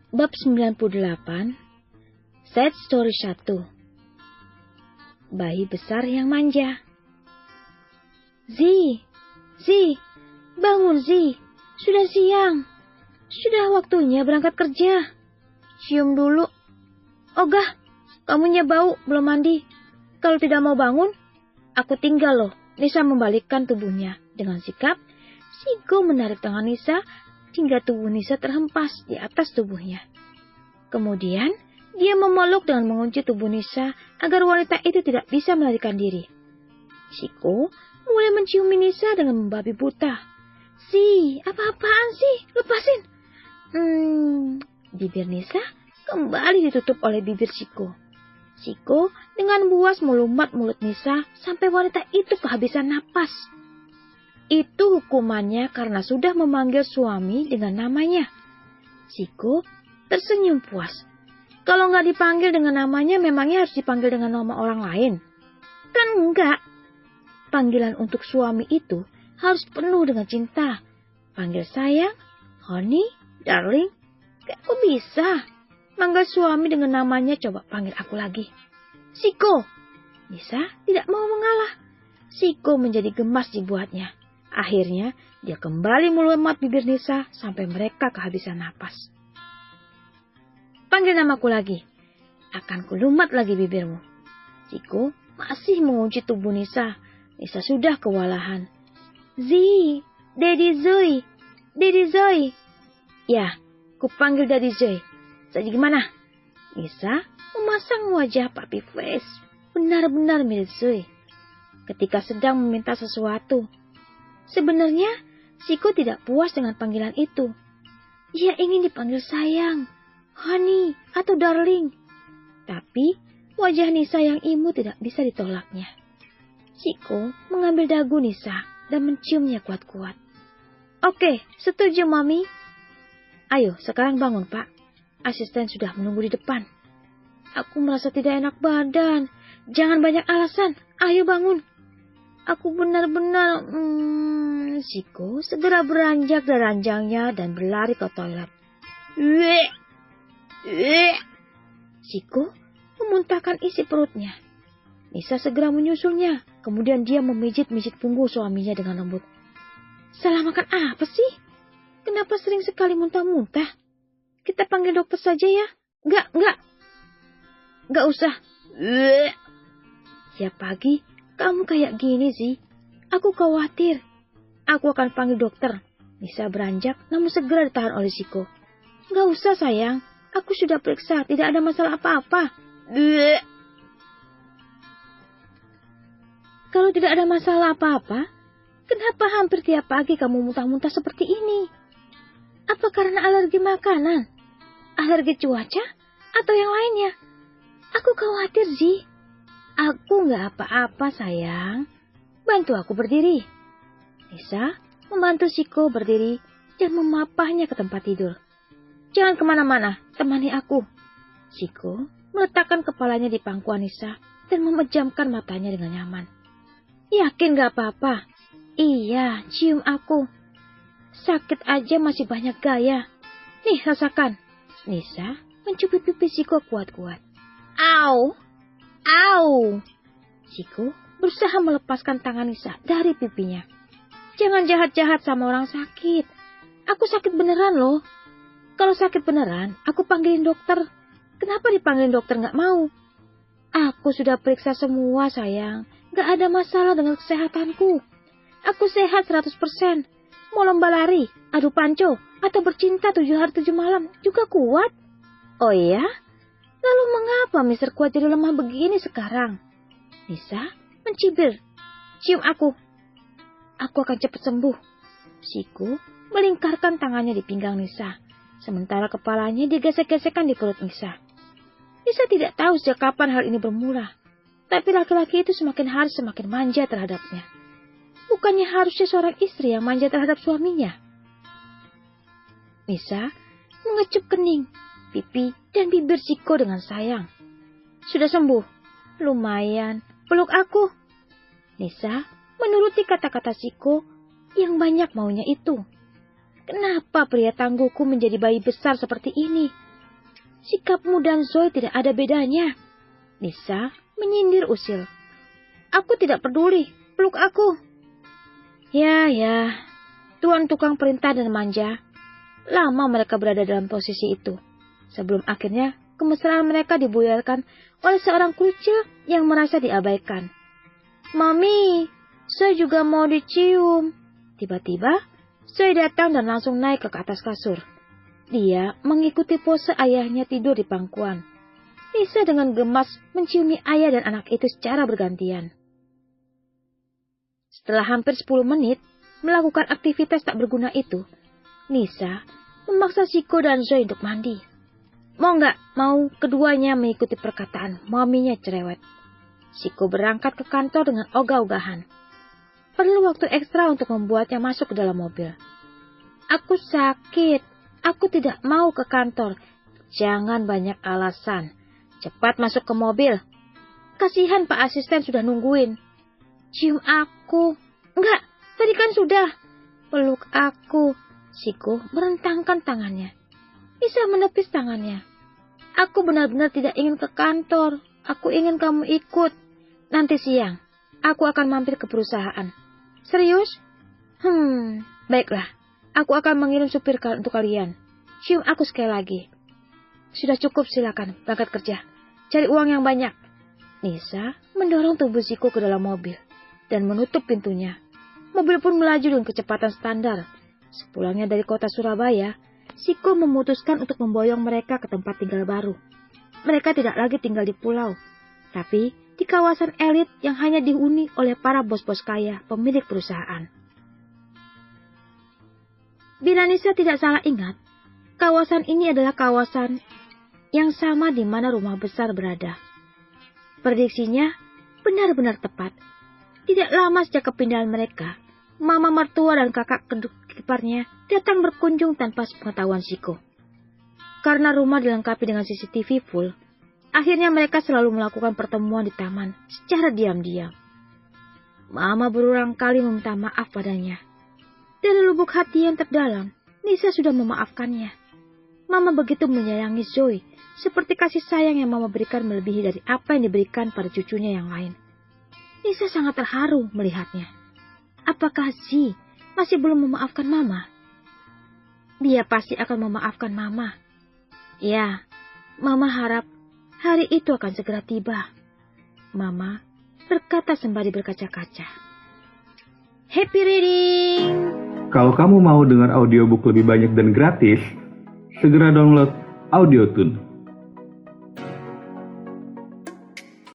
Bab 98, Sad Story 1. Bayi besar yang manja. Zi, bangun Zi. Sudah siang. Sudah waktunya berangkat kerja. Cium dulu. Ogah, kamunya bau, belum mandi. Kalau tidak mau bangun, aku tinggal loh. Nisa membalikkan tubuhnya. Dengan sikap, Siko menarik tangan Nisa hingga tubuh Nisa terhempas di atas tubuhnya. Kemudian, dia memeluk dengan mengunci tubuh Nisa agar wanita itu tidak bisa melarikan diri. Siko mulai menciumi Nisa dengan membabi buta. Si, apa-apaan sih? Lepasin. Bibir Nisa kembali ditutup oleh bibir Siko. Siko dengan buas melumat mulut Nisa sampai wanita itu kehabisan napas. Itu hukumannya karena sudah memanggil suami dengan namanya. Siko tersenyum puas. Kalau nggak dipanggil dengan namanya, memangnya harus dipanggil dengan nama orang lain? Kan enggak. Panggilan untuk suami itu harus penuh dengan cinta. Panggil sayang, honey, darling. Kok bisa? Manggil suami dengan namanya, coba panggil aku lagi. Siko. Nisa tidak mau mengalah. Siko menjadi gemas dibuatnya. Akhirnya, dia kembali melumat bibir Nisa sampai mereka kehabisan napas. Panggil namaku lagi. Akan kulumat lagi bibirmu. Siko masih mengunci tubuh Nisa. Nisa sudah kewalahan. Zi, Daddy Zoe. Ya, kupanggil Daddy Zoe. Jadi gimana? Nisa memasang wajah puppy face. Benar-benar mirip Zoe. Ketika sedang meminta sesuatu. Sebenarnya, Siko tidak puas dengan panggilan itu. Ia ingin dipanggil sayang, honey, atau darling. Tapi, wajah Nisa yang imut tidak bisa ditolaknya. Siko mengambil dagu Nisa dan menciumnya kuat-kuat. Oke, setuju, Mami. Ayo, sekarang bangun, Pak. Asisten sudah menunggu di depan. Aku merasa tidak enak badan. Jangan banyak alasan. Ayo bangun. Aku benar-benar... Siko segera beranjak dari ranjangnya dan berlari ke toilet. Siko memuntahkan isi perutnya. Nisa segera menyusulnya. Kemudian dia memijit-mijit punggung suaminya dengan lembut. Salah makan apa sih? Kenapa sering sekali muntah-muntah? Kita panggil dokter saja ya. Enggak usah. Tiap pagi kamu kayak gini sih. Aku khawatir. Aku akan panggil dokter. Nisa beranjak namun segera ditahan oleh Siko. Enggak usah sayang. Aku sudah periksa. Tidak ada masalah apa-apa. Kalau tidak ada masalah apa-apa, kenapa hampir tiap pagi kamu muntah-muntah seperti ini? Apa karena alergi makanan? Alergi cuaca? Atau yang lainnya? Aku khawatir, Zi. Aku nggak apa-apa, sayang. Bantu aku berdiri. Nisa membantu Siko berdiri dan memapahnya ke tempat tidur. Jangan kemana-mana, temani aku. Siko meletakkan kepalanya di pangkuan Nisa dan memejamkan matanya dengan nyaman. Yakin gak apa-apa? Iya, cium aku. Sakit aja masih banyak gaya. Nih, rasakan. Nisa mencubit pipi Siko kuat-kuat. Au! Siko berusaha melepaskan tangan Nisa dari pipinya. Jangan jahat-jahat sama orang sakit. Aku sakit beneran loh. Kalau sakit beneran, aku panggilin dokter. Kenapa dipanggilin dokter gak mau? Aku sudah periksa semua, sayang. Gak ada masalah dengan kesehatanku. Aku sehat 100%. Mau lomba lari, adu panco, atau bercinta 7 hari 7 malam juga kuat. Oh iya? Lalu mengapa Mister Kuat jadi lemah begini sekarang? Nisa mencibir. Cium aku. Aku akan cepat sembuh. Siko melingkarkan tangannya di pinggang Nisa. Sementara kepalanya digesek-gesekkan di perut Nisa. Nisa tidak tahu sejak kapan hal ini bermula. Tapi laki-laki itu semakin hari semakin manja terhadapnya. Bukannya harusnya seorang istri yang manja terhadap suaminya. Nisa mengecup kening, pipi, dan bibir Siko dengan sayang. Sudah sembuh. Lumayan. Peluk aku. Nisa menuruti kata-kata Siko yang banyak maunya itu. Kenapa pria tangguhku menjadi bayi besar seperti ini? Sikapmu dan Zoe tidak ada bedanya. Nisa menyindir usil. Aku tidak peduli, peluk aku. Ya, tuan tukang perintah dan manja. Lama mereka berada dalam posisi itu. Sebelum akhirnya kemesraan mereka dibuyarkan oleh seorang kucil yang merasa diabaikan. Mami, saya juga mau dicium. Tiba-tiba, Zoe datang dan langsung naik ke atas kasur. Dia mengikuti pose ayahnya tidur di pangkuan. Nisa dengan gemas menciumi ayah dan anak itu secara bergantian. Setelah hampir 10 menit melakukan aktivitas tak berguna itu, Nisa memaksa Shiko dan Zoe untuk mandi. Mau keduanya mengikuti perkataan maminya cerewet. Shiko berangkat ke kantor dengan ogah-ogahan. Perlu waktu ekstra untuk membuatnya masuk ke dalam mobil. Aku sakit, aku tidak mau ke kantor. Jangan banyak alasan. Cepat masuk ke mobil. Kasihan Pak Asisten sudah nungguin. Cium aku. Enggak, tadi kan sudah. Peluk aku. Shiko merentangkan tangannya. Nisa menepis tangannya. Aku benar-benar tidak ingin ke kantor. Aku ingin kamu ikut. Nanti siang, aku akan mampir ke perusahaan. Serius? Baiklah. Aku akan mengirim supir untuk kalian. Cium aku sekali lagi. Sudah cukup, silakan berangkat kerja. Cari uang yang banyak. Nisa mendorong tubuh Shiko ke dalam mobil dan menutup pintunya. Mobil pun melaju dengan kecepatan standar. Sepulangnya dari kota Surabaya, Shiko memutuskan untuk memboyong mereka ke tempat tinggal baru. Mereka tidak lagi tinggal di pulau, tapi di kawasan elit yang hanya dihuni oleh para bos-bos kaya pemilik perusahaan. Bila Nisa tidak salah ingat, kawasan ini adalah kawasan yang sama di mana rumah besar berada. Prediksinya benar-benar tepat. Tidak lama sejak kepindahan mereka, mama mertua dan kakak iparnya datang berkunjung tanpa sepengetahuan Shiko. Karena rumah dilengkapi dengan CCTV full, akhirnya mereka selalu melakukan pertemuan di taman secara diam-diam. Mama berulang kali meminta maaf padanya. Dari lubuk hati yang terdalam, Nisa sudah memaafkannya. Mama begitu menyayangi Zoe, seperti kasih sayang yang Mama berikan melebihi dari apa yang diberikan pada cucunya yang lain. Nisa sangat terharu melihatnya. Apakah Z masih belum memaafkan Mama? Dia pasti akan memaafkan Mama. Ya, Mama harap hari itu akan segera tiba. Mama berkata sembari berkaca-kaca. Happy reading! Kalau kamu mau dengar audiobook lebih banyak dan gratis, segera download AudioTune.